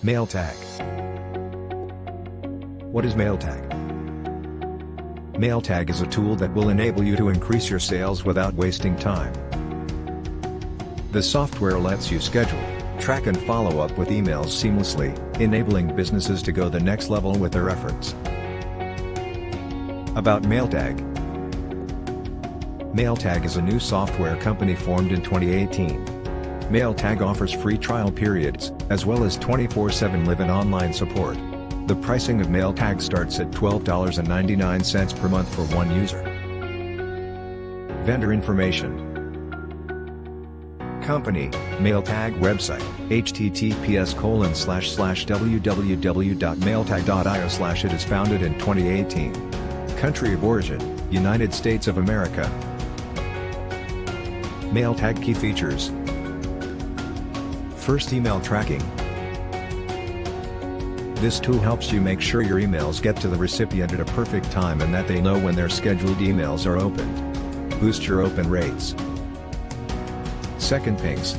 Mailtag. What is Mailtag? Mailtag is a tool that will enable you to increase your sales without wasting time. The software lets you schedule, track and follow up with emails seamlessly, enabling businesses to go the next level with their efforts. About Mailtag. Mailtag is a new software company formed in 2018. Mailtag offers free trial periods, as well as 24/7 live-in online support. The pricing of Mailtag starts at $12.99 per month for one user. Vendor information. Company, Mailtag website, https://www.mailtag.io/ It is founded in 2018. Country of origin, United States of America. Mailtag key features. First, email tracking. This tool helps you make sure your emails get to the recipient at a perfect time and that they know when their scheduled emails are opened. Boost your open rates. Second, pings.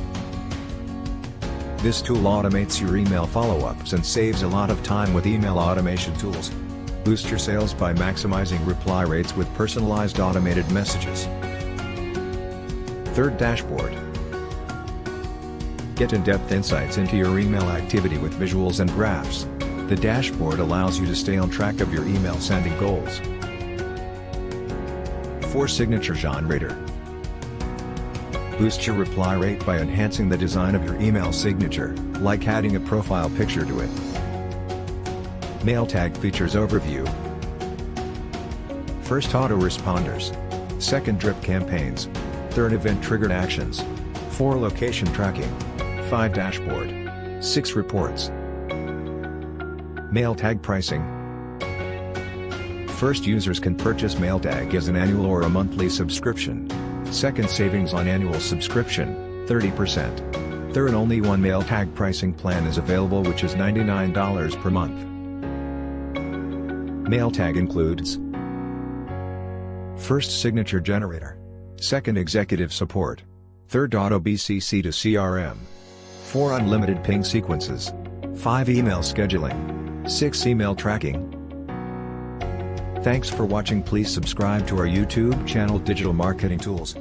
This tool automates your email follow-ups and saves a lot of time with email automation tools. Boost your sales by maximizing reply rates with personalized automated messages. Third, dashboard. Get in-depth insights into your email activity with visuals and graphs. The dashboard allows you to stay on track of your email sending goals. 4, signature generator. Boost your reply rate by enhancing the design of your email signature, like adding a profile picture to it. Mailtag features overview. First, autoresponders. Second, drip campaigns. Third, event-triggered actions. 4, location tracking. 5, dashboard. 6, reports. Mailtag pricing. First, users can purchase Mailtag as an annual or a monthly subscription. Second, savings on annual subscription, 30%. Third, only one Mailtag pricing plan is available, which is $99 per month. Mailtag includes: first, signature generator. Second, executive support. Third, auto BCC to CRM. 4, unlimited ping sequences. 5, email scheduling. 6, email tracking. Thanks for watching. Please subscribe to our YouTube channel Digital Marketing Tools.